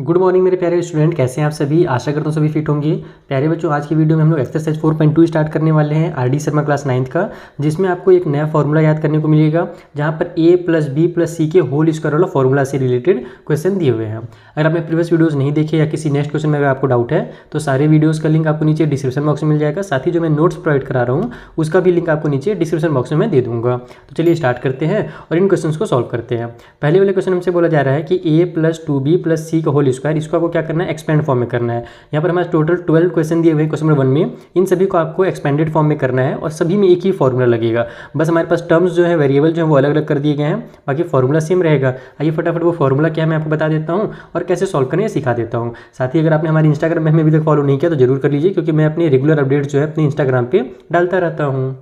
Good morning मेरे प्यारे student, कैसे हैं आप सभी। आशा करता हूँ सभी फिट होंगे। प्यारे बच्चों, आज की वीडियो में हम लोग एक्सरसाइज 4.2 स्टार्ट करने वाले हैं आरडी शर्मा क्लास 9th का, जिसमें आपको एक नया फॉर्मूला याद करने को मिलेगा, जहाँ पर a प्लस बी प्लस सी के होल स्क्वायर वाला फॉर्मूला से रिलेटेड क्वेश्चन दिए हुए हैं। अगर आपने प्रीवियस वीडियोज़ नहीं देखे या किसी नेक्स्ट क्वेश्चन में अगर आपको डाउट है तो सारे वीडियोज़ का लिंक आपको नीचे डिस्क्रिप्शन बॉक्स में मिल जाएगा। साथ ही जो मैं नोट्स प्रोवाइड करा रहा हूँ उसका भी लिंक आपको नीचे डिस्क्रिप्शन बॉक्स में मैं दे दूँगा। तो चलिए स्टार्ट करते हैं और इन क्वेश्चन को सॉल्व करते हैं। पहले वाले क्वेश्चन हमसे बोला जा रहा है कि a प्लस 2b प्लस सी का होल स्क्वायर, इसको आपको क्या करना है, एक्सपेंड फॉर्म में करना है। यहाँ पर हमारे टोटल 12 क्वेश्चन दिए हुए हैं क्वेश्चन नंबर 1 में, इन सभी को आपको एक्सपेंडेड फॉर्म में करना है और सभी में एक ही फॉर्मूला लगेगा। बस हमारे पास टर्म्स जो है, वेरिएबल जो है वो अलग अलग कर दिए गए हैं, बाकी फॉर्मूला सेम रहेगा। आइए फटाफट वो फॉर्मूला क्या है मैं आपको बता देता हूँ और कैसे सॉल्व करना है सिखा देता हूँ। साथ ही अगर आपने हमारे इंस्टाग्राम में हमें अभी तक फॉलो नहीं किया तो जरूर कर लीजिए, क्योंकि मैं अपने रेगुलर अपडेट्स जो है अपने इंस्टाग्राम पर डालता रहता हूँ।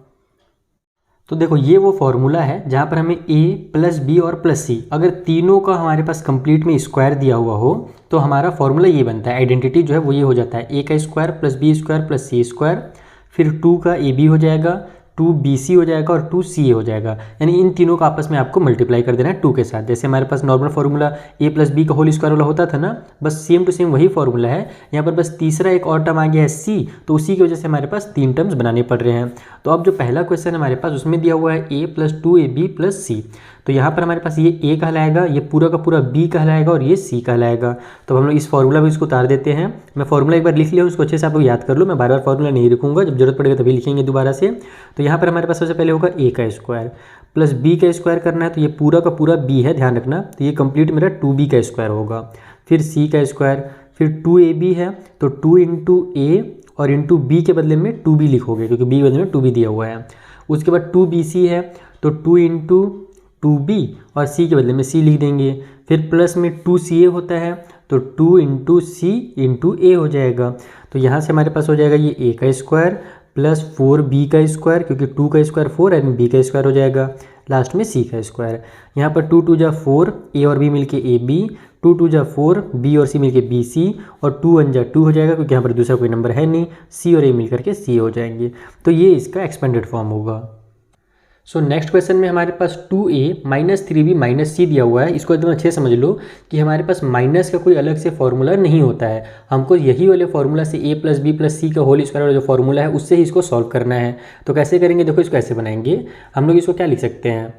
तो देखो, ये वो फॉर्मूला है जहाँ पर हमें a प्लस बी और प्लस सी, अगर तीनों का हमारे पास कंप्लीट में स्क्वायर दिया हुआ हो तो हमारा फॉर्मूला ये बनता है। आइडेंटिटी जो है वो ये हो जाता है, a का square plus B square plus सी स्क्वायर, फिर 2 का ab हो जाएगा, 2bc हो जाएगा और 2ca हो जाएगा। यानी इन तीनों का आपस में आपको मल्टीप्लाई कर देना है 2 के साथ। जैसे हमारे पास normal formula a plus B का होल स्क्वायर वाला होता था ना, बस सेम टू सेम वही फार्मूला है। यहाँ पर बस तीसरा एक और टर्म आ गया है c, तो उसी की वजह से हमारे पास 3 टर्म्स बनाने पड़ रहे हैं। तो अब जो पहला क्वेश्चन हमारे पास उसमें दिया हुआ है a प्लस 2ab प्लस सी, तो यहाँ पर हमारे पास ये a कहलाएगा, ये पूरा का पूरा b कहलाएगा और ये c कहलाएगा। तो हम लोग इस फॉर्मूला में इसको उतार देते हैं। मैं फॉर्मूला एक बार लिख लिया, उसको अच्छे से आप लोग याद कर लो, मैं बार बार फॉर्मूला नहीं लिखूंगा, जब जरूरत पड़ेगा तभी लिखेंगे दोबारा से। तो यहाँ पर हमारे पास सबसे पहले होगा a का स्क्वायर प्लस b का स्क्वायर करना है, तो ये पूरा का पूरा b है, ध्यान रखना। तो ये कंप्लीट मेरा 2b का स्क्वायर होगा। फिर c का स्क्वायर, फिर 2ab है तो 2 इंटू a और इंटू b के बदले में 2b लिखोगे, क्योंकि b के बदले में 2b दिया हुआ है। उसके बाद 2bc है तो 2 इंटू 2b और c के बदले में c लिख देंगे। फिर प्लस में 2ca होता है तो 2 इंटू सी इंटू ए हो जाएगा। तो यहाँ से हमारे पास हो जाएगा ये a का स्क्वायर प्लस 4b का स्क्वायर, क्योंकि 2 का स्क्वायर 4 है, b का स्क्वायर हो जाएगा, लास्ट में c का स्क्वायर। यहाँ पर 2 2 जा 4, a और b मिलके ab, 2 2 जा 4, b और c मिलके bc, और 2 1 जा 2 हो जाएगा, क्योंकि यहाँ पर दूसरा कोई नंबर है नहीं, c और a मिलकर के c हो जाएंगे। तो ये इसका एक्सपेंडेड फॉर्म होगा। सो नेक्स्ट क्वेश्चन में हमारे पास 2a माइनस 3b माइनस सी दिया हुआ है। इसको एकदम अच्छे से समझ लो कि हमारे पास माइनस का कोई अलग से फॉर्मूला नहीं होता है, हमको यही वाले फॉर्मूला से a प्लस बी प्लस सी का होल स्क्वायर वाला जो फॉर्मूला है उससे ही इसको सॉल्व करना है। तो कैसे करेंगे, देखो इसको ऐसे बनाएंगे हम लोग। इसको क्या लिख सकते हैं,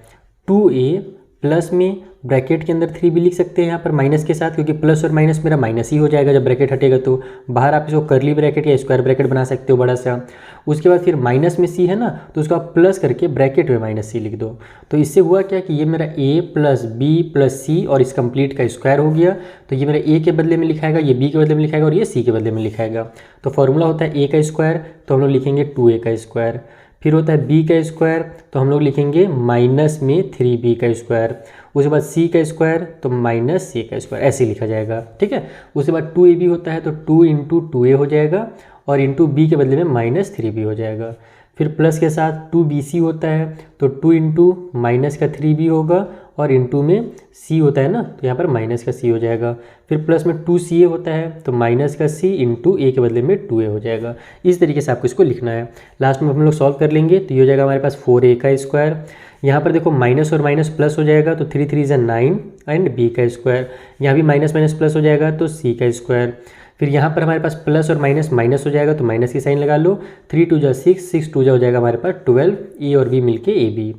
2a प्लस में ब्रैकेट के अंदर 3b लिख सकते हैं यहाँ पर माइनस के साथ, क्योंकि प्लस और माइनस मेरा माइनस ही हो जाएगा जब ब्रैकेट हटेगा। तो बाहर आप इसको कर्ली ब्रैकेट या स्क्वायर ब्रैकेट बना सकते हो बड़ा सा। उसके बाद फिर माइनस में c है ना, तो उसको आप प्लस करके ब्रैकेट में माइनस c लिख दो। तो इससे हुआ क्या कि ये मेरा a प्लस बी प्लस सी और इस कंप्लीट का स्क्वायर हो गया। तो ये मेरा a के बदले में लिखाएगा, ये b के बदले में लिखाएगा और ये c के बदले में लिखाएगा। तो फॉर्मूला होता है a का स्क्वायर, तो हम लोग लिखेंगे 2a का स्क्वायर। फिर होता है b का स्क्वायर, तो हम लोग लिखेंगे माइनस में 3b का स्क्वायर। उसके बाद c का स्क्वायर तो माइनस c का स्क्वायर, ऐसे लिखा जाएगा, ठीक है। उसके बाद 2ab होता है तो 2 इंटू 2a हो जाएगा और इंटू b के बदले में माइनस 3b हो जाएगा। फिर प्लस के साथ 2bc होता है तो 2 इंटू माइनस का 3b होगा और इंटू में c होता है ना, तो यहाँ पर माइनस का c हो जाएगा। फिर प्लस में 2ca होता है तो माइनस का c इंटू a के बदले में 2a हो जाएगा। इस तरीके से आपको इसको लिखना है। लास्ट में हम लोग सॉल्व कर लेंगे तो ये हो जाएगा हमारे पास 4a का स्क्वायर। यहाँ पर देखो माइनस और माइनस प्लस हो जाएगा तो 3 3 9 एंड b का स्क्वायर। यहाँ भी माइनस माइनस प्लस हो जाएगा तो c का स्क्वायर। फिर यहाँ पर हमारे पास प्लस और माइनस माइनस हो जाएगा तो माइनस की साइन लगा लो। 3 2 जा 6, 6 2 जा हो जाएगा हमारे पास 12, a और b मिलके ab।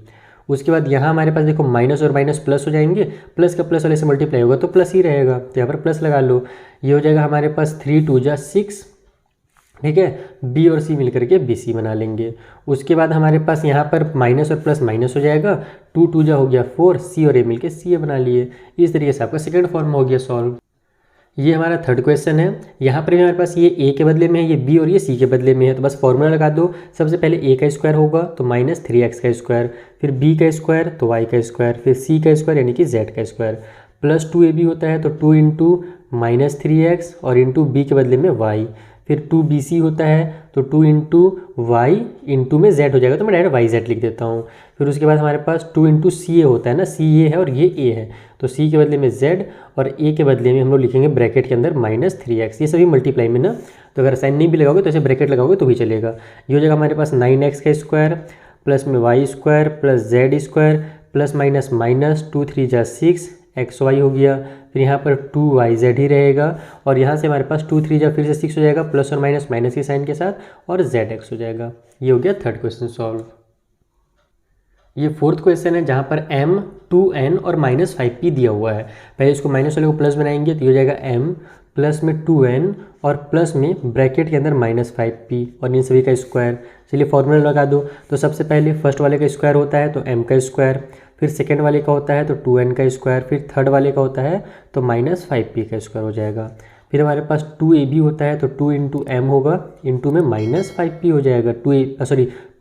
उसके बाद यहाँ हमारे पास देखो माइनस और माइनस प्लस हो जाएंगे, प्लस का प्लस वाले से मल्टीप्लाई होगा तो प्लस ही रहेगा, तो यहाँ पर प्लस लगा लो। ये हो जाएगा हमारे पास 3 2 जा 6, ठीक है, b और c मिलकर के bc बना लेंगे। उसके बाद हमारे पास यहाँ पर माइनस और प्लस माइनस हो जाएगा, 2 2 जा हो गया 4, c और a मिलके ca बना लिए। इस तरीके से आपका सेकंड फॉर्म हो गया सॉल्व। ये हमारा थर्ड क्वेश्चन है। यहाँ पर भी हमारे पास ये a के बदले में है, ये b और ये c के बदले में है, तो बस फॉर्मूला लगा दो। सबसे पहले a का स्क्वायर होगा तो माइनस 3x का स्क्वायर, फिर b का स्क्वायर तो y का स्क्वायर, फिर c का स्क्वायर यानी कि z का स्क्वायर, प्लस 2ab होता है तो 2 इंटू माइनस 3x और इंटू b के बदले में y, फिर 2bc होता है तो 2 इंटू वाई इंटू में z हो जाएगा, तो मैं डायरेक्ट yz लिख देता हूँ। फिर उसके बाद हमारे पास 2 इंटू ca होता है ना, c ये है और ये a है, तो c के बदले में z और a के बदले में हम लोग लिखेंगे ब्रैकेट के अंदर माइनस 3x। ये सभी मल्टीप्लाई में ना, तो अगर साइन नहीं भी लगाओगे तो ऐसे ब्रैकेट लगाओगे तो भी चलेगा। ये हो जाएगा हमारे पास 9x का स्क्वायर प्लस में y square plus z square plus minus minus 2 3 जा 6 XY हो गया। फिर यहाँ पर 2yz ही रहेगा और यहाँ से हमारे पास 2 3 जा फिर से 6 हो जाएगा, प्लस और माइनस माइनस के साइन के साथ, और zx हो जाएगा। ये हो गया थर्ड क्वेश्चन सॉल्व। ये फोर्थ क्वेश्चन है जहाँ पर m 2n और -5p दिया हुआ है। पहले इसको माइनस वाले को प्लस बनाएंगे तो ये हो जाएगा m प्लस में 2n और प्लस में ब्रैकेट के अंदर -5p और इन सभी का स्क्वायर। चलिए फॉर्मूला लगा दो। तो सबसे पहले फर्स्ट वाले का स्क्वायर होता है तो m का स्क्वायर, फिर सेकेंड वाले का होता है तो 2n का स्क्वायर, फिर थर्ड वाले का होता है तो -5p का स्क्वायर हो जाएगा। फिर हमारे पास 2ab होता है तो 2 इंटू m होगा, इंटू में -5p हो जाएगा।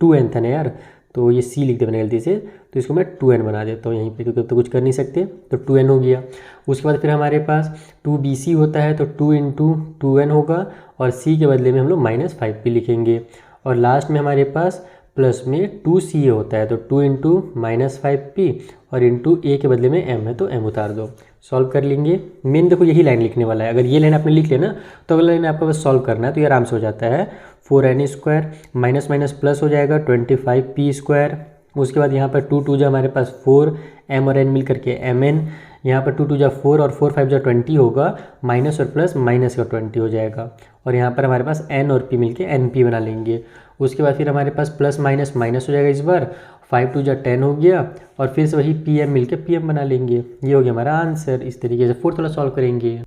2n था ना यार, तो ये c लिख दे मैंने गलती से, तो इसको मैं 2n बना देता हूँ यहीं पे, क्योंकि अब तो कुछ कर नहीं सकते, तो 2n हो गया। उसके बाद फिर हमारे पास 2bc होता है तो 2 इंटू 2n होगा और c के बदले में हम लोग -5p लिखेंगे। और लास्ट में हमारे पास प्लस में 2ca होता है तो 2 इंटू -5p और इंटू a के बदले में m है तो m उतार दो। सॉल्व कर लेंगे। मेन देखो यही लाइन लिखने वाला है, अगर ये लाइन आपने लिख लिया ना तो अगला लाइन आपको बस सॉल्व करना है, तो ये आराम से हो जाता है। 4n square minus minus plus हो जाएगा 25p स्क्वायर। उसके बाद यहाँ पर 2 2 जा हमारे पास 4, m और n मिल करके mn, यहाँ पर 2 2 जा 4 और 4 5 जा 20 होगा, माइनस और प्लस माइनस का 20 हो जाएगा। और यहाँ पर हमारे पास n और p मिलके np बना लेंगे। उसके बाद फिर हमारे पास प्लस माइनस माइनस हो जाएगा, इस बार 5 2 जा 10 हो गया और फिर से वही pm मिलके pm बना लेंगे। ये हो गया हमारा आंसर। इस तरीके से फोर्थ वाला सॉल्व करेंगे।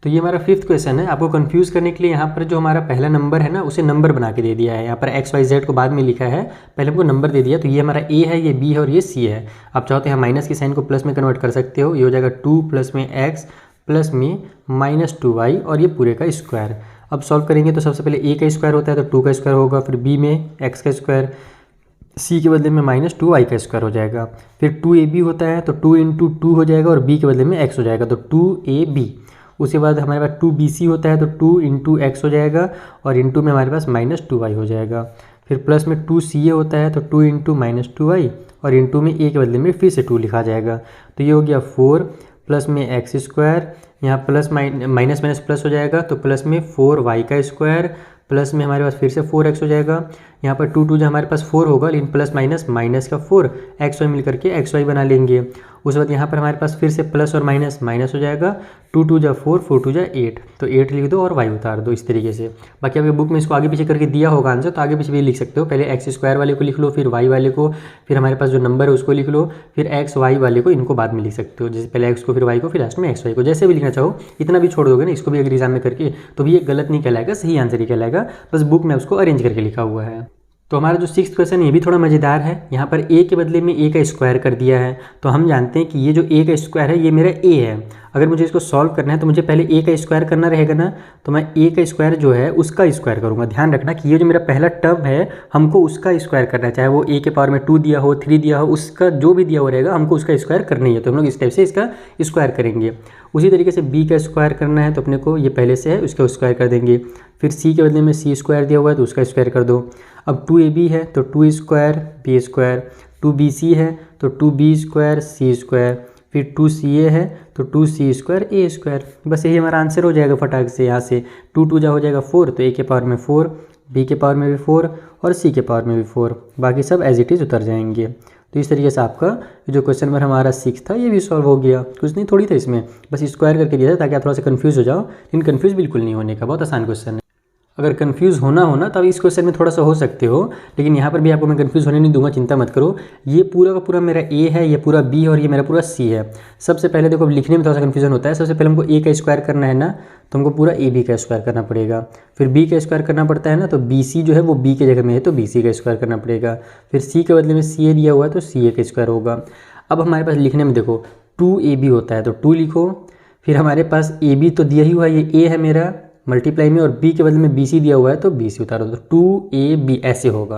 तो ये हमारा फिफ्थ क्वेश्चन है। आपको कंफ्यूज करने के लिए यहाँ पर जो हमारा पहला नंबर है ना उसे नंबर बना के दे दिया है। यहाँ पर x y z को बाद में लिखा है, पहले हमको नंबर दे दिया। तो ये हमारा a है, ये b है और ये c है। आप चाहो तो यहाँ माइनस की साइन को प्लस में कन्वर्ट कर सकते हो। ये हो जाएगा 2 प्लस में x प्लस में -2y और ये पूरे का स्क्वायर। अब सॉल्व करेंगे तो सबसे पहले a का स्क्वायर होता है तो 2 का स्क्वायर होगा, फिर b में x का स्क्वायर, c के बदले में -2y का स्क्वायर हो जाएगा। फिर 2ab होता है तो 2 इंटू 2 हो जाएगा और b के बदले में x हो जाएगा तो 2ab। उसके बाद हमारे पास 2bc होता है तो 2 इंटू एक्स हो जाएगा और इंटू में हमारे पास -2y हो जाएगा। फिर प्लस में 2ca होता है तो 2 इंटू -2y और इंटू में a के बदले में फिर से 2 लिखा जाएगा। तो ये हो गया 4 प्लस में एक्स स्क्वायर, यहाँ प्लस माइनस माइनस प्लस हो जाएगा तो प्लस में 4y का स्क्वायर, प्लस में हमारे पास फिर से 4x हो जाएगा। यहाँ पर 2 2 जो हमारे पास 4 होगा, लेकिन प्लस माइनस माइनस का 4 xy मिल करके xy बना लेंगे। उसके बाद यहाँ पर हमारे पास फिर से प्लस और माइनस माइनस हो जाएगा। 2 2 जा 4, 4 2 जा 8, तो 8 लिख दो और y उतार दो इस तरीके से। बाकी आपके बुक में इसको आगे पीछे करके दिया होगा आंसर, तो आगे पीछे भी लिख सकते हो। पहले एक्स स्क्वायर वाले को लिख लो, फिर y वाले को, फिर हमारे पास जो नंबर है उसको लिख लो, फिर एक्स वाई वाले को, इनको बाद में लिख सकते हो। जैसे पहले एक्स को फिर y को फिर लास्ट में एक्स वाई को, जैसे भी लिखना चाहो। इतना भी छोड़ दोगे ना इसको भी अगर एग्जाम में करके तो भी ये गलत नहीं कहलाएगा, सही आंसर ही कहलाएगा, बस बुक में उसको अरेंज करके लिखा हुआ है। तो हमारा जो सिक्स्थ क्वेश्चन ये भी थोड़ा मज़ेदार है। यहाँ पर a के बदले में a का स्क्वायर कर दिया है। तो हम जानते हैं कि ये जो a का स्क्वायर है ये मेरा a है। अगर मुझे इसको सॉल्व करना है तो मुझे पहले a का स्क्वायर करना रहेगा ना, तो मैं a का स्क्वायर जो है उसका स्क्वायर करूँगा। ध्यान रखना कि ये जो मेरा पहला टर्म है हमको उसका स्क्वायर करना है, चाहे वो a के पावर में 2 दिया हो, 3 दिया हो, उसका जो भी दिया हुआ रहेगा हमको उसका स्क्वायर करना ही है। तो हम लोग इस टाइप से इसका स्क्वायर करेंगे। उसी तरीके से b का स्क्वायर करना है तो अपने को ये पहले से है, उसका स्क्वायर कर देंगे। फिर c के बदले में c स्क्वायर दिया हुआ है तो उसका स्क्वायर कर दो। अब 2ab है तो 2 स्क्वायर b स्क्वायर, 2bc है तो 2b स्क्वायर c स्क्वायर, फिर 2ca है तो 2c स्क्वायर a स्क्वायर। बस यही हमारा आंसर हो जाएगा फटाक से। यहाँ से 2 2 जा हो जाएगा 4, तो a के पावर में 4, b के पावर में भी 4 और c के पावर में भी 4, बाकी सब एज इट इज़ उतर जाएंगे। तो इस तरीके से आपका जो क्वेश्चन नंबर हमारा 6 था ये भी सॉल्व हो गया। कुछ नहीं थोड़ी था इसमें, बस स्क्वायर करके दिया था ताकि आप थोड़ा सा कंफ्यूज हो जाओ, लेकिन कंफ्यूज बिल्कुल नहीं होने का, बहुत आसान क्वेश्चन है। अगर कंफ्यूज होना हो ना तब इस क्वेश्चन में थोड़ा सा हो सकते हो, लेकिन यहाँ पर भी आपको मैं कंफ्यूज होने नहीं दूंगा, चिंता मत करो। ये पूरा का पूरा मेरा a है, ये पूरा b है और ये मेरा पूरा c है। सबसे पहले देखो लिखने में थोड़ा सा कंफ्यूजन होता है। सबसे पहले हमको a का स्क्वायर करना है ना, तो हमको पूरा ab का स्क्वायर करना पड़ेगा। फिर b का स्क्वायर करना पड़ता है ना, तो bc जो है वो b के जगह में है तो bc का स्क्वायर करना पड़ेगा। फिर c के बदले में ca दिया हुआ है तो ca का स्क्वायर होगा। अब हमारे पास लिखने में देखो 2ab होता है तो 2 लिखो। फिर हमारे पास ab तो दिया ही हुआ है, ये a है मेरा मल्टीप्लाई में, और b के बदले में bc दिया हुआ है तो bc उतारो, तो 2ab ऐसे होगा।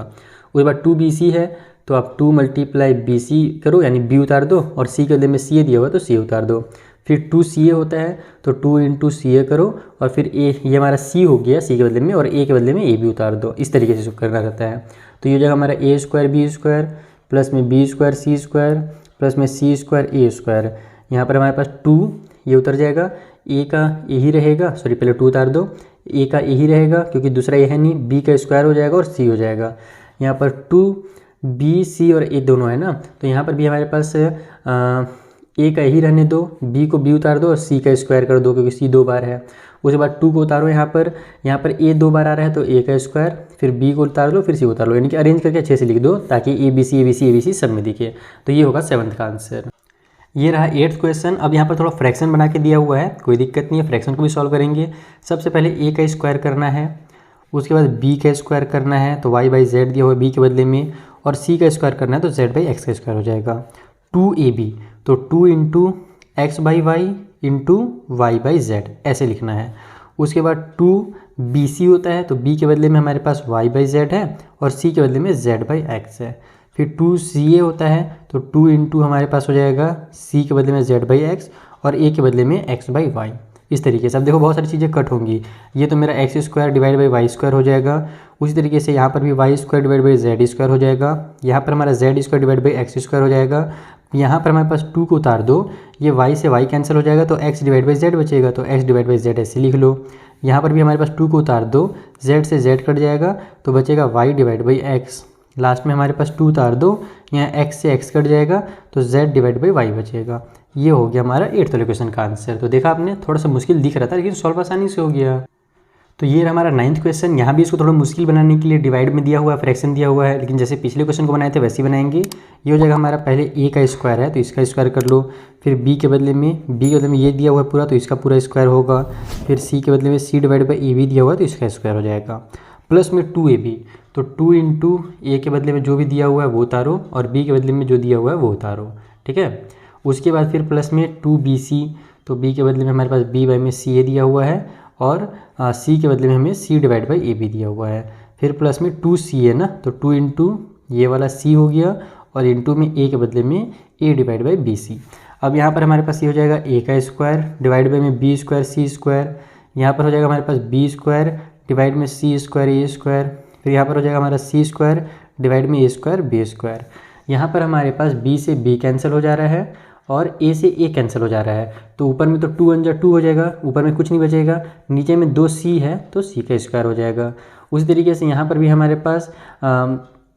उसके बाद 2bc है तो आप 2 मल्टीप्लाई bc करो यानी b उतार दो, और c के बदले में ca दिया हुआ है तो c उतार दो। फिर 2ca होता है तो 2 इंटू ca करो, और फिर a, ये हमारा c हो गया c के बदले में, और a के बदले में a भी उतार दो। इस तरीके से करना रहता है। तो ये हो जाएगा हमारा a square b square plus में b square c square plus में c स्क्वायर a स्क्वायर। यहाँ पर हमारे पास 2 ये उतर जाएगा, a का a ही रहेगा, सॉरी पहले 2 उतार दो, a का a ही रहेगा क्योंकि दूसरा ये है नहीं, b का स्क्वायर हो जाएगा और c हो जाएगा। यहाँ पर 2 b c और a दोनों है ना, तो यहाँ पर भी हमारे पास ए का ही रहने दो, बी को बी उतार दो और सी का स्क्वायर कर दो क्योंकि सी 2 बार है। उसके बाद 2 को उतारो यहाँ पर ए 2 बार आ रहा है तो ए का स्क्वायर, फिर बी को उतार लो, फिर सी उतार लो, यानी कि अरेंज करके अच्छे से लिख दो ताकि ए बी सी सब में दिखे। तो ये होगा 7th का आंसर। ये रहा 8th क्वेश्चन। अब यहाँ पर थोड़ा फ्रैक्शन बना के दिया हुआ है, कोई दिक्कत नहीं है, फ्रैक्शन को भी सॉल्व करेंगे। सबसे पहले ए का स्क्वायर करना है, उसके बाद बी का स्क्वायर करना है तो वाई बाई जेड दिया हुआ है बी के बदले में, और सी का स्क्वायर करना है तो जेड बाई एक्स का स्क्वायर हो जाएगा। 2ab तो 2 into x by y into y by z ऐसे लिखना है। उसके बाद 2bc होता है तो b के बदले में हमारे पास y बाई जेड है और c के बदले में z बाई एक्स है। फिर 2ca होता है तो 2 इंटू हमारे पास हो जाएगा c के बदले में z बाई एक्स और a के बदले में x बाई वाई। इस तरीके से अब देखो बहुत सारी चीज़ें कट होंगी। ये तो मेरा x square divide by y square हो जाएगा। उसी तरीके से यहाँ पर भी y square divide by z square हो जाएगा। यहाँ पर हमारा z square divide by x square हो जाएगा। यहाँ पर हमारे पास 2 को उतार दो, ये y से y कैंसिल हो जाएगा तो x डिवाइड बाई जेड बचेगा तो x डिवाइड बाई जेड ऐसे लिख लो। यहाँ पर भी हमारे पास 2 को उतार दो, z से z कट जाएगा तो बचेगा y divide by x. Last में हमारे पास 2 उतार दो, यहाँ x से x कट जाएगा तो z डिवाइड बाई वाई बचेगा। ये हो गया हमारा 8th वाले क्वेश्चन का आंसर। तो देखा आपने, थोड़ा सा मुश्किल दिख रहा था लेकिन सॉल्व आसानी से हो गया। तो ये हमारा 9th क्वेश्चन। यहाँ भी इसको थोड़ा मुश्किल बनाने के लिए डिवाइड में दिया हुआ है, फ्रैक्शन दिया हुआ है, लेकिन जैसे पिछले क्वेश्चन को बनाए थे वैसे ही बनाएंगे। ये हो जाएगा हमारा, पहले a का स्क्वायर है तो इसका स्क्वायर कर लो, फिर b के बदले में ये दिया हुआ है पूरा तो इसका पूरा स्क्वायर होगा, फिर c के बदले में c divide by a b दिया हुआ है तो इसका स्क्वायर हो जाएगा, प्लस में 2ab तो 2 इंटू ए के बदले में जो भी दिया हुआ है वो उतारो और b के बदले में जो दिया हुआ है वो उतारो, ठीक है। उसके बाद फिर प्लस में 2bc तो b के बदले में हमारे पास b बाई में ca दिया हुआ है और c के बदले में हमें c divide by a b दिया हुआ है। फिर प्लस में 2c है ना तो 2 इंटू ये वाला c हो गया और इंटू में a के बदले में a divide by b c. अब यहाँ पर हमारे पास ये हो जाएगा a का स्क्वायर डिवाइड बाई में b स्क्वायर c स्क्वायर। यहाँ पर हो जाएगा हमारे पास b स्क्वायर डिवाइड में c स्क्वायर a स्क्वायर। फिर यहाँ पर हो जाएगा हमारा c स्क्वायर डिवाइड में a स्क्वायर b स्क्वायर। यहाँ पर हमारे पास b से b कैंसिल हो जा रहा है और a से a कैंसिल हो जा रहा है तो ऊपर में तो 2 1 जा 2 हो जाएगा, ऊपर में कुछ नहीं बचेगा, नीचे में 2c है तो c का स्क्वायर हो जाएगा। उसी तरीके से यहाँ पर भी हमारे पास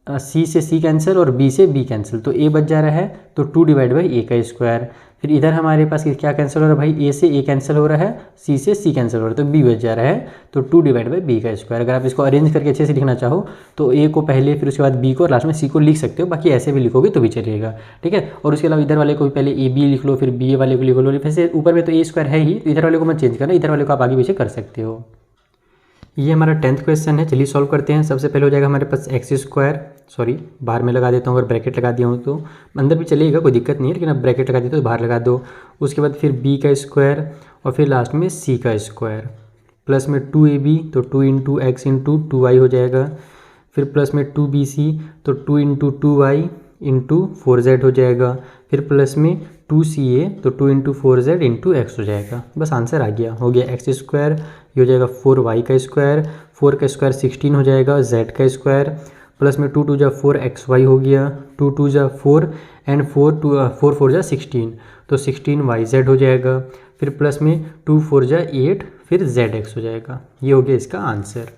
c से c कैंसिल और b से b कैंसिल तो a बच जा रहा है तो 2 डिवाइड बाई a का स्क्वायर। फिर इधर हमारे पास क्या कैंसिल हो रहा है भाई, a से a कैंसिल हो रहा है, c से c कैंसिल हो रहा है तो b बच जा रहा है तो 2 डिवाइड बाई b का स्क्वायर। अगर आप इसको अरेंज करके अच्छे से लिखना चाहो तो a को पहले, फिर उसके बाद b को और लास्ट में c को लिख सकते हो, बाकी ऐसे भी लिखोगे तो भी चलेगा, ठीक है। और उसके अलावा इधर वाले को भी पहले ए बी लिख लो, फिर बी ए वाले को लिख लो, वैसे ऊपर में तो a स्क्वायर है ही तो इधर वाले को मत चेंज करना, इधर वाले को आप आगे पीछे कर सकते हो। ये हमारा 10th क्वेश्चन है, चलिए सॉल्व करते हैं। सबसे पहले हो जाएगा हमारे पास एक्स स्क्वायर, सॉरी बाहर में लगा देता हूँ, अगर ब्रैकेट लगा दिया हूँ तो अंदर भी चलेगा कोई दिक्कत नहीं है, लेकिन अब ब्रैकेट लगा देते तो बाहर लगा दो। उसके बाद फिर b का स्क्वायर और फिर लास्ट में c का स्क्वायर, प्लस में 2ab तो 2 इंटू एक्स इंटू 2y हो जाएगा। फिर प्लस में 2bc तो 2 इंटू 2y इंटू 4z हो जाएगा। फिर प्लस में 2ca तो 2 इंटू 4z इंटू एक्स हो जाएगा। बस आंसर आ गया, हो गया एक्स स्क्वायर, ये हो जाएगा 4y का स्क्वायर, 4 का स्क्वायर 16 हो जाएगा, z का स्क्वायर, प्लस में 2 2 जा 4 xy हो गया, 2 2 जा 4 एंड 4 4 जा 16 तो 16 yz हो जाएगा। फिर प्लस में 2 4 जा 8 फिर zx हो जाएगा। ये हो गया इसका आंसर।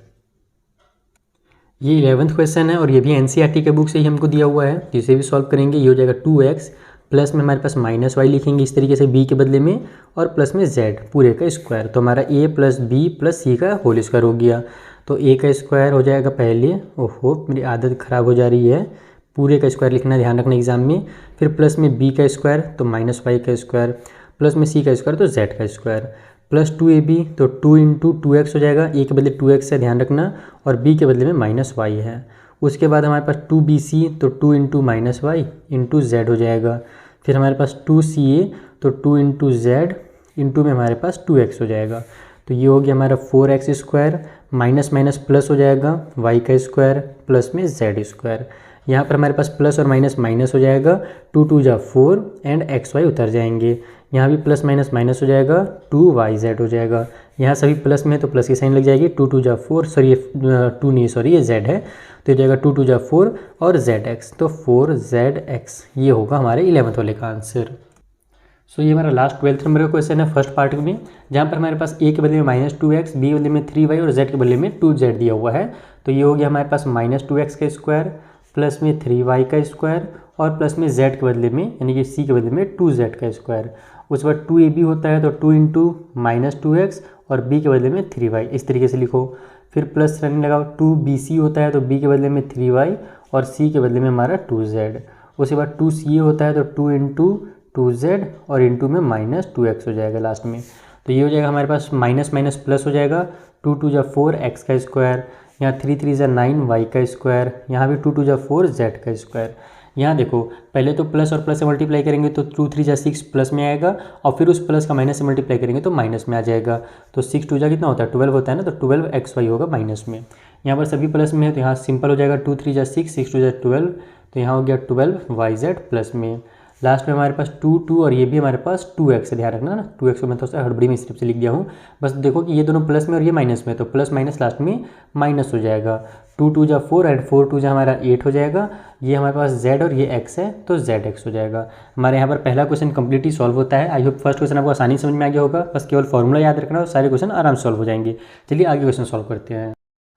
ये 11th क्वेश्चन है और ये भी एनसीईआरटी के बुक से ही हमको दिया हुआ है, तो इसे भी सॉल्व करेंगे। ये हो जाएगा 2x प्लस में हमारे पास माइनस वाई लिखेंगे इस तरीके से b के बदले में और प्लस में z पूरे का स्क्वायर, तो हमारा a प्लस बी प्लस सी का होल स्क्वायर हो गया। तो a का स्क्वायर हो जाएगा पहले, ओहो मेरी आदत ख़राब हो जा रही है, पूरे का स्क्वायर लिखना ध्यान रखना एग्जाम में। फिर प्लस में b का स्क्वायर तो माइनस वाई का स्क्वायर, प्लस में c का स्क्वायर तो z का स्क्वायर, प्लस 2ab तो 2 इंटू 2x हो जाएगा, a के बदले 2x है ध्यान रखना और b के बदले में माइनस वाई है। उसके बाद हमारे पास 2bc तो 2 into minus y into z हो जाएगा। फिर हमारे पास 2ca तो 2 इंटू जेड इंटू में हमारे पास 2x हो जाएगा। तो ये हो गया हमारा 4x square, minus minus plus हो जाएगा y का स्क्वायर प्लस में z स्क्वायर। यहाँ पर हमारे पास प्लस और माइनस माइनस हो जाएगा, 2 2 जा 4 एंड xy उतर जाएंगे। यहाँ भी प्लस माइनस माइनस हो जाएगा, 2yz हो जाएगा। यहाँ सभी प्लस में तो प्लस की साइन लग जाएगी, 2 2 जा 4, सॉरी 2 नहीं सॉरी ये z है तो ये जाएगा 2 2 जा 4 और zx तो 4zx। ये होगा हमारे 11th वाले का आंसर। सो ये हमारा लास्ट 12th नंबर का क्वेश्चन है फर्स्ट पार्ट में, जहाँ पर हमारे पास a के बदले में -2x, b के बदले में 3y और z के बदले में 2z दिया हुआ है। तो ये हो गया हमारे पास -2x का स्क्वायर प्लस में 3y का स्क्वायर और प्लस में z के बदले में यानी कि c के बदले में 2z का स्क्वायर। उसके बाद 2ab होता है तो 2 इंटू -2x और b के बदले में 3y, इस तरीके से लिखो। फिर प्लस रनिंग लगाओ, 2bc होता है तो b के बदले में 3y और c के बदले में हमारा 2z। उसके बाद 2ca होता है तो 2 इंटू 2z और इंटू में -2x हो जाएगा लास्ट में। तो ये हो जाएगा हमारे पास माइनस माइनस प्लस हो जाएगा, 2 2 जा 4 x का स्क्वायर, यहाँ 3 3 जा 9 y का स्क्वायर, यहाँ भी 2 2 जा 4 z का स्क्वायर। यहाँ देखो पहले तो प्लस और प्लस से मल्टीप्लाई करेंगे तो 2 3 जा 6 प्लस में आएगा और फिर उस प्लस का माइनस से मल्टीप्लाई करेंगे तो माइनस में आ जाएगा। तो 6 2 जा कितना होता है 12 होता है ना, तो 12xy होगा माइनस में। यहाँ पर सभी प्लस में है तो यहाँ सिंपल हो जाएगा, 2 3 जा 6 6 2 जा 12, तो यहाँ हो गया 12yz प्लस में। लास्ट में हमारे पास 2 2 और ये भी हमारे पास 2x है, ध्यान रखना ना, 2x को मैं थोड़ा सा हड़बड़ी में सिर्फ से लिख दिया हूँ। बस देखो कि ये दोनों प्लस में और ये माइनस में, तो प्लस माइनस लास्ट में माइनस हो जाएगा। 2 2 जा 4 एंड 4 2 जा हमारा 8 हो जाएगा। ये हमारे पास z और ये x है तो zx हो जाएगा। हमारे यहाँ पर पहला क्वेश्चन कंप्लीटली सॉल्व होता है। आई होप फर्स्ट क्वेश्चन आपको आसानी समझ में आ गया होगा, बस केवल फॉर्मूला याद रखना और सारे क्वेश्चन आराम से सॉल्व हो जाएंगे। चलिए आगे क्वेश्चन सॉल्व करते हैं।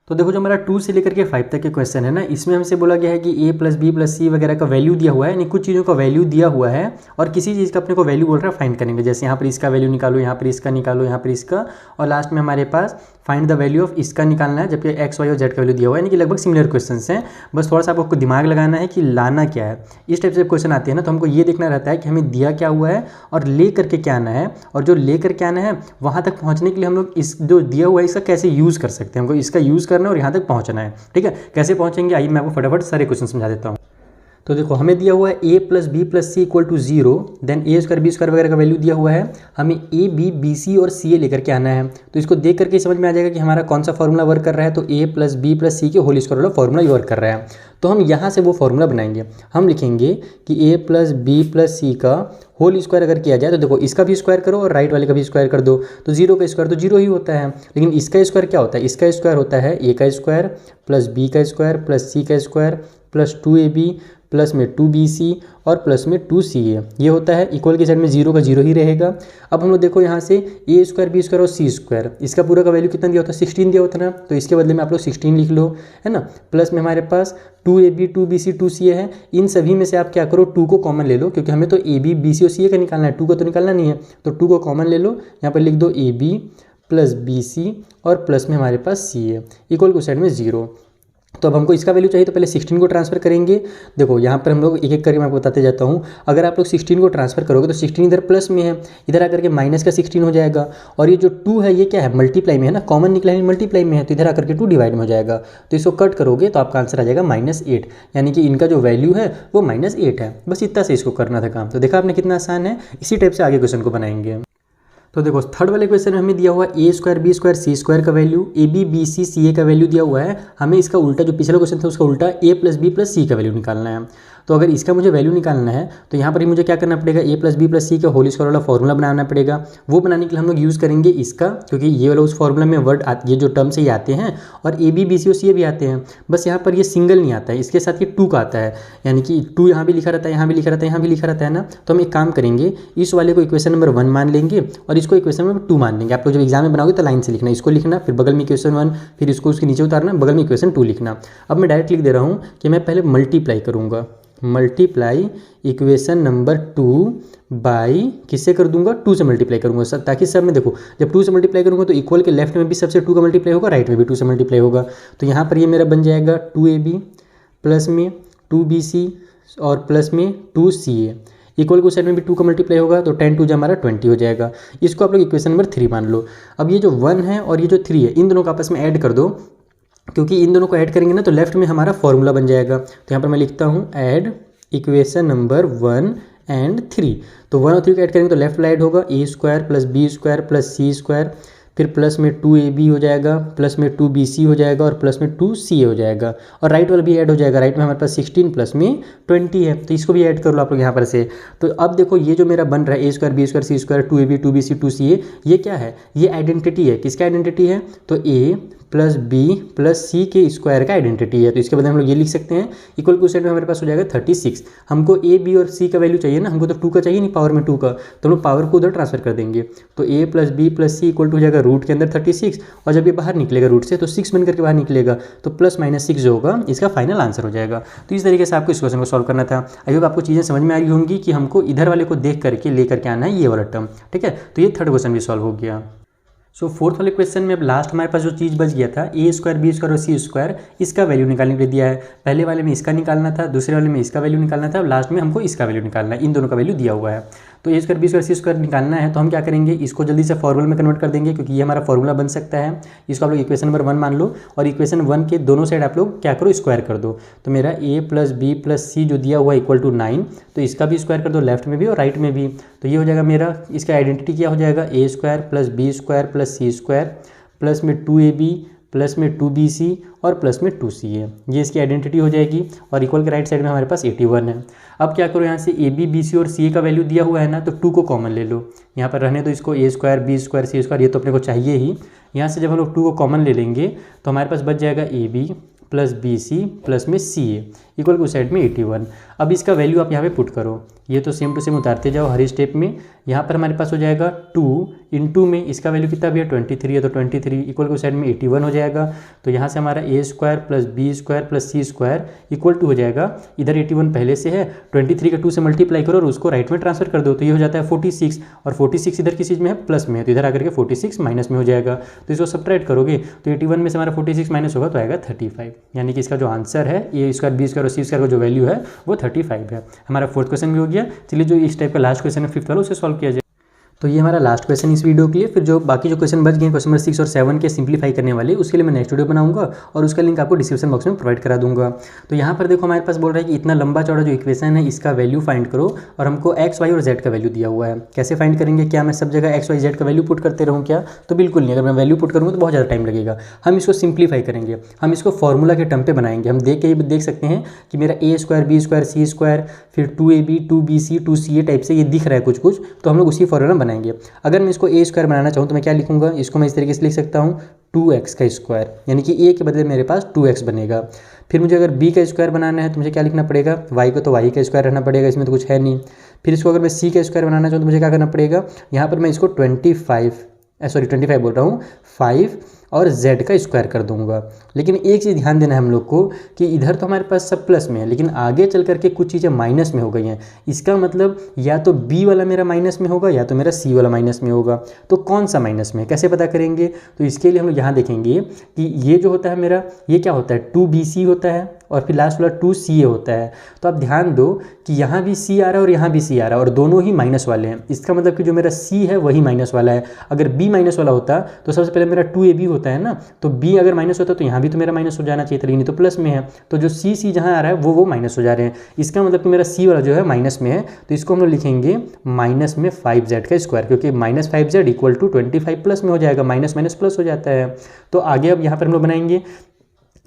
तो देखो जो हमारा 2 से लेकर के 5 तक के क्वेश्चन है ना, इसमें हमसे बोला गया है कि a प्लस बी प्लस सी वगैरह का वैल्यू दिया हुआ है, यानी कुछ चीज़ों का वैल्यू दिया हुआ है और किसी चीज़ का अपने को वैल्यू बोल रहा है फाइंड करेंगे। जैसे यहाँ पर इसका वैल्यू निकालो, यहाँ पर इसका निकालो, यहाँ पर इसका, और लास्ट में हमारे पास फाइंड द वैल्यू ऑफ इसका निकालना है, जबकि x y और z का वैल्यू दिया हुआ है, यानी कि लगभग सिमिलर क्वेश्चंस हैं। बस थोड़ा सा आपको दिमाग लगाना है कि लाना क्या है। इस टाइप से क्वेश्चन आते हैं ना तो हमको ये देखना रहता है कि हमें दिया क्या हुआ है और ले करके क्या आना है, और जो ले करके आना है वहाँ तक पहुँचने के लिए हम लोग इस जो दिया हुआ है इसका कैसे यूज़ कर सकते हैं। हमको इसका यूज़ करना है और यहाँ तक पहुँचना है, ठीक है। कैसे पहुँचेंगे आइए मैं आपको फटाफट सारे क्वेश्चन समझा देता हूँ। तो देखो हमें दिया हुआ है a plus B plus C equal to 0, then a square B square वगैरह का वैल्यू दिया हुआ है। हमें a b b c और c a लेकर के आना है, तो इसको देख करके समझ में आ जाएगा कि हमारा कौन सा फॉर्मूला वर्क कर रहा है। तो a प्लस बी प्लस सी के होल स्क्वायर वाला फॉर्मूला वर्क कर रहा है, तो हम यहाँ से वो फॉर्मूला बनाएंगे। हम लिखेंगे कि a प्लस बी प्लस सी का होल स्क्वायर अगर किया जाए तो देखो इसका भी स्क्वायर करो और राइट वाले का भी स्क्वायर कर दो, तो 0 का स्क्वायर तो 0 ही होता है। लेकिन इसका स्क्वायर क्या होता है, इसका स्क्वायर होता है a का स्क्वायर प्लस b का स्क्वायर प्लस c का स्क्वायर प्लस 2ab प्लस में 2bc और प्लस में 2ca, ये होता है। इक्वल की साइड में 0 का 0 ही रहेगा। अब हम लोग देखो यहाँ से a स्क्वायर बी स्क्वायर और c स्क्वायर, इसका पूरा का वैल्यू कितना दिया होता है 16 दिया होता है ना, तो इसके बदले में आप लोग 16 लिख लो, है ना। प्लस में हमारे पास 2ab 2bc 2ca है। इन सभी में से आप क्या करो 2 को कॉमन ले लो, क्योंकि हमें तो ab bc और ca का निकालना है, 2 का तो निकालना नहीं है, तो 2 को कॉमन ले लो। यहाँ पर लिख दो ab प्लस bc और प्लस में हमारे पास ca, इक्वल की साइड में 0। तो अब हमको इसका वैल्यू चाहिए तो पहले 16 को ट्रांसफर करेंगे। देखो यहाँ पर हम लोग एक एक करके मैं आपको बताते जाता हूँ। अगर आप लोग 16 को ट्रांसफर करोगे तो 16 इधर प्लस में है, इधर आकर के माइनस का 16 हो जाएगा, और ये जो 2 है ये क्या है मल्टीप्लाई में है ना, कॉमन निकला है मल्टीप्लाई में है, तो इधर आकर के 2 डिवाइड में हो जाएगा। तो इसको कट करोगे तो आपका आंसर आ जाएगा -8, यानी कि इनका जो वैल्यू है वो -8 है। बस इतना से इसको करना था काम। तो देखा आपने कितना आसान है। इसी टाइप से आगे क्वेश्चन को बनाएंगे। तो देखो थर्ड वाले क्वेश्चन में हमें दिया हुआ है a square B square C square का value, A B B C C A का वैल्यू दिया हुआ है। हमें इसका उल्टा जो पिछला क्वेश्चन था उसका उल्टा a प्लस बी प्लस सी का वैल्यू निकालना है। तो अगर इसका मुझे वैल्यू निकालना है तो यहाँ पर ही मुझे क्या करना पड़ेगा, a प्लस बी प्लस सी का होल स्क्वायर वाला फॉर्मूला बनाना पड़ेगा। वो बनाने के लिए हम लोग यूज़ करेंगे इसका, क्योंकि ये वाला उस फॉर्मूला में वर्ड ये जो टर्म्स ही आते हैं, और a बी बी सी और सी ए भी आते हैं। बस यहाँ पर ये सिंगल नहीं आता है, इसके साथ ये 2 का आता है, यानी कि 2 यहाँ भी लिखा रहता है, यहाँ भी लिखा रहता है, यहाँ भी लिखा रहता है ना। तो हम एक काम करेंगे, इस वाले को इक्वेशन नंबर 1 मान लेंगे और इसको इक्वेशन नंबर 2 मान लेंगे। आप लोग जब एग्जाम में बनाओगे तो लाइन से लिखना, इसको लिखना, फिर बगल में इक्वेशन 1, फिर इसको उसके नीचे उतारना, बगल में इक्वेशन 2 लिखना। अब मैं डायरेक्ट लिख दे रहा हूँ कि मैं पहले मल्टीप्लाई करूँगा, मल्टीप्लाई इक्वेशन नंबर 2 बाई किससे कर दूंगा, 2 से मल्टीप्लाई करूंगा सर, ताकि सब में देखो जब 2 से मल्टीप्लाई करूंगा तो इक्वल के लेफ्ट में भी सबसे 2 का मल्टीप्लाई होगा, राइट में भी 2 से मल्टीप्लाई होगा। तो यहाँ पर ये मेरा बन जाएगा 2ab प्लस में 2bc और प्लस में 2ca, इक्वल को साइड में भी 2 का मल्टीप्लाई होगा, तो 10 2 हमारा 20 हो जाएगा। इसको आप लोग इक्वेशन नंबर 3 मान लो। अब ये जो 1 है और ये जो 3 है, इन दोनों को आपस में ऐड कर दो, क्योंकि इन दोनों को ऐड करेंगे ना तो लेफ्ट में हमारा फॉर्मूला बन जाएगा। तो यहाँ पर मैं लिखता हूँ ऐड इक्वेशन नंबर 1 एंड 3। तो 1 और 3 को ऐड करेंगे तो लेफ्ट वाला ऐड होगा, a square plus B square plus C square, फिर प्लस में 2ab हो जाएगा, प्लस में 2bc हो जाएगा और प्लस में 2ca हो जाएगा, और राइट वाला भी ऐड हो जाएगा। राइट में हमारे पास 16 प्लस में 20 है, तो इसको भी ऐड कर लो आप लोग यहाँ पर से। तो अब देखो ये जो मेरा बन रहा है a square B square C square 2ab 2bc 2ca, ये क्या है, ये आइडेंटिटी है। किसका आइडेंटिटी है, तो a प्लस बी प्लस सी के स्क्वायर का आइडेंटिटी है। तो इसके बदले हम लोग ये लिख सकते हैं, इक्वल टू साइड में हमारे पास हो जाएगा 36। हमको ए बी और सी का वैल्यू चाहिए ना, हमको तो 2 का चाहिए नहीं, पावर में 2 का, तो हम लोग पावर को उधर ट्रांसफर कर देंगे। तो A plus B plus C equal to हो जाएगा रूट के अंदर 36, और जब ये बाहर निकलेगा रूट से तो 6 बन करके बाहर निकलेगा, तो प्लस माइनस 6 जो होगा इसका फाइनल आंसर हो जाएगा। तो इस तरीके से आपको इस क्वेश्चन को सॉल्व करना था। आई होप आपको चीज़ें समझ में आ रही होंगी कि हमको इधर वाले को देख करके लेकर के आना है ये वाला टर्म, ठीक है। तो ये थर्ड क्वेश्चन भी सॉल्व हो गया। सो फोर्थ वाले क्वेश्चन में अब लास्ट हमारे पास जो चीज़ बच गया था, ए स्क्वायर बी स्क्वायर और सी स्क्वायर, इसका वैल्यू निकालने के लिए दिया है। पहले वाले में इसका निकालना था, दूसरे वाले में इसका वैल्यू निकालना था, लास्ट में हमको इसका वैल्यू निकालना है। इन दोनों का वैल्यू दिया हुआ है। तो ए स्क्वायर बी स्क्वायर सी स्क्वायर निकालना है, तो हम क्या करेंगे, इसको जल्दी से फॉर्मूला में कन्वर्ट कर देंगे, क्योंकि ये हमारा फॉर्मूला बन सकता है। इसको आप लोग इक्वेशन नंबर 1 मान लो, और इक्वेशन 1 के दोनों साइड आप लोग क्या करो, स्क्वायर कर दो। तो मेरा ए प्लस बी प्लस सी जो दिया हुआ है इक्वल टू 9, तो इसका भी स्क्वायर कर दो, लेफ्ट में भी और राइट में भी। तो ये हो जाएगा मेरा, इसका आइडेंटिटी क्या हो जाएगा, A square plus B square plus C square plus में 2ab प्लस में 2bc और प्लस में 2ca, ये इसकी आइडेंटिटी हो जाएगी। और इक्वल के राइट साइड में हमारे पास 81 है। अब क्या करो, यहाँ से ए बी बी सी और सी ए का वैल्यू दिया हुआ है ना, तो 2 को कॉमन ले लो। यहाँ पर रहने तो इसको ए स्क्वायर बी स्क्वायर सी स्क्वायर, ये तो अपने को चाहिए ही। यहाँ से जब हम लोग 2 को कॉमन ले लेंगे तो हमारे पास बच जाएगा a b plus b c plus में c a equal to side में 81। अब इसका वैल्यू आप यहाँ पे पुट करो, ये तो सेम टू सेम उतारते जाओ हर स्टेप में। यहाँ पर हमारे पास हो जाएगा 2 × में इसका वैल्यू कितना भी है 23 है, तो 23 इक्वल टू साइड में 81 हो जाएगा। तो यहाँ से हमारा A square plus B square plus C square equal to हो जाएगा, इधर 81 पहले से है, 23 का 2 से मल्टीप्लाई करो और उसको राइट में ट्रांसफर कर दो, तो ये हो जाता है 46। और 46 इधर किस चीज़ में है, प्लस में है, तो इधर आकर के 46 माइनस में हो जाएगा। तो इसको सब्ट्रैक्ट करोगे तो 81 में से हमारा 46 माइनस होगा तो आएगा 35। यानी कि इसका जो आंसर है ए स्क्वायर बी स्क्वायर और सी स्क्वायर का जो वैल्यू है वो 35 है। हमारा फोर्थ क्वेश्चन भी हो गया। चलिए जो इस टाइप का लास्ट क्वेश्चन है फिफ्थ वाला, उसे सॉल्व किया जाए। तो ये हमारा लास्ट क्वेश्चन इस वीडियो के लिए। फिर जो बाकी जो क्वेश्चन बच गए क्वेश्चन नंबर 6 और 7 के सिंप्लीफाई करने वाले, उसके लिए मैं नेक्स्ट वीडियो बनाऊंगा और उसका लिंक आपको डिस्क्रिप्शन बॉक्स में प्रोवाइड करा दूंगा। तो यहाँ पर देखो हमारे पास बोल रहा है कि इतना लंबा चौड़ा जो इक्वेशन है इसका वैल्यू फाइंड करो, और हमको एक्स वाई और जेड का वैल्यू दिया हुआ है। कैसे फाइंड करेंगे, क्या मैं सब जगह एक्स वाई जेड का वैल्यू पुट करते रहूँ क्या, तो बिल्कुल नहीं। अगर मैं वैल्यू पुट करूँगा तो बहुत ज़्यादा टाइम लगेगा। हम इसको सिंप्लीफाई करेंगे, हम इसको फॉर्मूला के टर्म पे बनाएंगे। हम देख सकते हैं कि मेरा ए स्क्वायर बी स्क्वायर सी स्क्वायर फिर 2ab 2bc 2ca टाइप से ये दिख रहा है कुछ कुछ, तो हम लोग उसी फॉर्मूला बनाएंगे। अगर मैं इसको ए स्क्वायर बनाना चाहूँ तो मैं क्या लिखूंगा, इसको मैं इस तरीके से लिख सकता हूँ 2x का स्क्वायर, यानी कि a के बदले मेरे पास 2x बनेगा। फिर मुझे अगर b का स्क्वायर बनाना है तो मुझे क्या लिखना पड़ेगा, y को तो y का स्क्वायर रहना पड़ेगा, इसमें तो कुछ है नहीं। फिर इसको अगर मैं c का स्क्वायर बनाना चाहूँ तो मुझे क्या करना पड़ेगा, यहाँ पर मैं इसको 25 बोल रहा हूँ 5 और z का स्क्वायर कर दूंगा। लेकिन एक चीज़ ध्यान देना है हम लोग को कि इधर तो हमारे पास सब प्लस में है, लेकिन आगे चल करके कुछ चीज़ें माइनस में हो गई हैं। इसका मतलब या तो b वाला मेरा माइनस में होगा या तो मेरा c वाला माइनस में होगा। तो कौन सा माइनस में है कैसे पता करेंगे, तो इसके लिए हम लोग यहाँ देखेंगे कि ये जो होता है मेरा, ये क्या होता है 2bc होता है और फिर लास्ट वाला 2ca होता है। तो आप ध्यान दो कि यहाँ भी c आ रहा है और यहाँ भी c आ रहा है और दोनों ही माइनस वाले हैं। इसका मतलब कि जो मेरा c है वही माइनस वाला है। अगर b माइनस वाला होता तो सबसे पहले मेरा 2ab होता है ना, तो b अगर माइनस होता तो यहाँ भी तो मेरा माइनस हो जाना चाहिए था, लेकिन तो प्लस में है। तो जो c जहाँ आ रहा है वो माइनस हो जा रहे हैं। इसका मतलब कि मेरा c वाला जो है माइनस में है, तो इसको हम लोग लिखेंगे माइनस में 5z का स्क्वायर, क्योंकि minus 5z equal to 25 plus में हो जाएगा, माइनस माइनस प्लस हो जाता है। तो आगे अब यहाँ पर हम लोग बनाएंगे,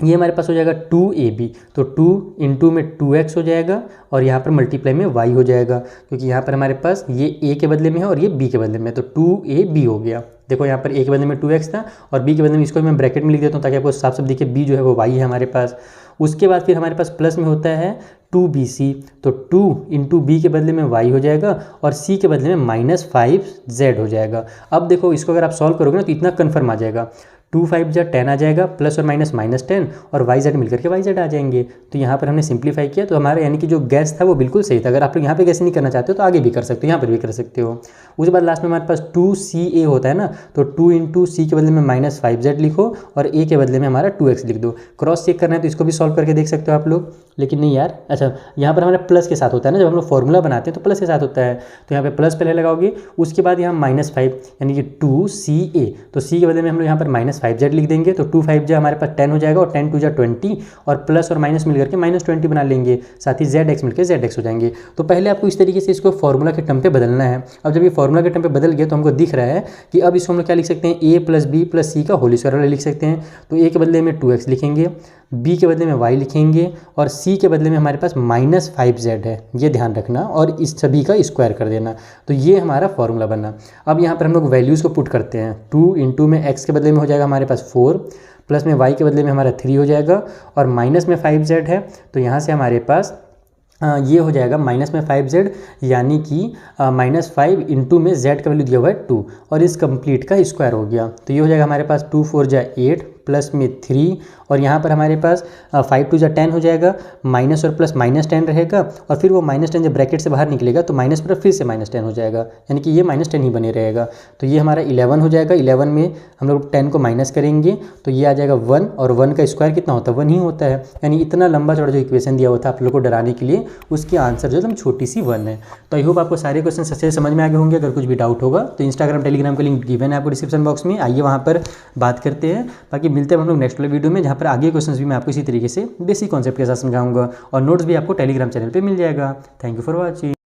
ये हमारे पास हो जाएगा 2ab, तो 2 × में 2x हो जाएगा और यहाँ पर मल्टीप्लाई में y हो जाएगा, क्योंकि यहाँ पर हमारे पास ये a के बदले में है और ये b के बदले में है, तो 2ab हो गया। देखो यहाँ पर a के बदले में 2x था और b के बदले में, इसको मैं ब्रैकेट में लिख देता हूँ ताकि आपको साफ साफ दिखे, b जो है वो y है हमारे पास। उसके बाद फिर हमारे पास प्लस में होता है 2bc, तो 2 × b के बदले में y हो जाएगा और c के बदले में -5z हो जाएगा। अब देखो इसको अगर आप सॉल्व करोगे ना तो इतना कन्फर्म आ जाएगा, 2 5 जा 10 आ जाएगा, प्लस और माइनस -10 और yz मिलकर के yz आ जाएंगे। तो यहाँ पर हमने सिंप्लीफाई किया, तो हमारा यानी कि जो गैस था वो बिल्कुल सही था। अगर आप लोग यहाँ पे गैस नहीं करना चाहते हो तो आगे भी कर सकते हो, यहाँ पर भी कर सकते हो। उसके बाद लास्ट में हमारे पास 2ca होता है ना, तो 2 × c के बदले में -5z लिखो और a के बदले में हमारा 2x लिख दो। क्रॉस चेक करना है तो इसको भी सॉल्व करके देख सकते हो आप लोग, लेकिन नहीं यार, अच्छा यहाँ पर हमारा प्लस के साथ होता है ना, जब हम लोग फॉर्मूला बनाते हैं तो प्लस के साथ होता है। तो यहाँ पे प्लस पहले लगाओगे, उसके बाद यहाँ -5 यानी कि 2ca, तो c के बदले में हम लोग यहाँ पर -5z लिख देंगे। तो 2 5 जा हमारे पास 10 हो जाएगा और 10 2 जा 20 और प्लस और माइनस मिल करके -20 बना लेंगे, साथ ही zx मिलकर zx हो जाएंगे। तो पहले आपको इस तरीके से इसको फॉर्मूला के टर्म पे बदलना है। अब जब ये फॉर्मूला के टर्म पे बदल गया तो हमको दिख रहा है कि अब इसको हम लोग क्या लिख सकते हैं, a + b + c का होल स्क्वायर लिख सकते हैं। तो a के बदले में 2x लिखेंगे, b के बदले में y लिखेंगे और c के बदले में हमारे पास -5z है, ये ध्यान रखना, और इस सभी का स्क्वायर कर देना। तो ये हमारा फॉर्मूला बना। अब यहाँ पर हम लोग वैल्यूज़ को पुट करते हैं। 2 × में x के बदले में हो जाएगा हमारे पास 4 प्लस में y के बदले में हमारा 3 हो जाएगा, और माइनस में 5z है, तो यहाँ से हमारे पास ये हो जाएगा माइनस में 5z, यानी कि -5 इंटू में z का वैल्यू दिया हुआ है 2, और इस कंप्लीट का स्क्वायर हो गया। तो ये हो जाएगा हमारे पास 2 4 जा 8 प्लस में 3, और यहाँ पर हमारे पास 5 2 जा 10 हो जाएगा, माइनस और प्लस -10 रहेगा, और फिर वो -10 जब ब्रैकेट से बाहर निकलेगा तो माइनस पर फिर से -10 हो जाएगा, यानी कि ये -10 ही बने रहेगा। तो ये हमारा 11 हो जाएगा। 11 में हम लोग 10 को माइनस करेंगे तो ये आ जाएगा 1, और 1 का स्क्वायर कितना होता है, 1 ही होता है। यानी इतना लंबा चौड़ा जो इक्वेशन दिया हुआ था आप लोग को डराने के लिए, उसकी आंसर जो एकदम छोटी सी 1 है। तो आई होप आपको सारे क्वेश्चन अच्छे से समझ में आ गए होंगे। अगर कुछ भी डाउट होगा तो इंस्टाग्राम टेलीग्राम का लिंक गिवन है आपको डिस्क्रिप्शन बॉक्स में, आइए वहाँ पर बात करते हैं। बाकी मिलते हैं हम लोग नेक्स्ट वाले वीडियो में, जहाँ पर आगे क्वेश्चंस भी मैं आपको इसी तरीके से बेसिक कॉन्सेप्ट के साथ समझाऊंगा, और नोट्स भी आपको टेलीग्राम चैनल पे मिल जाएगा। Thank you for watching.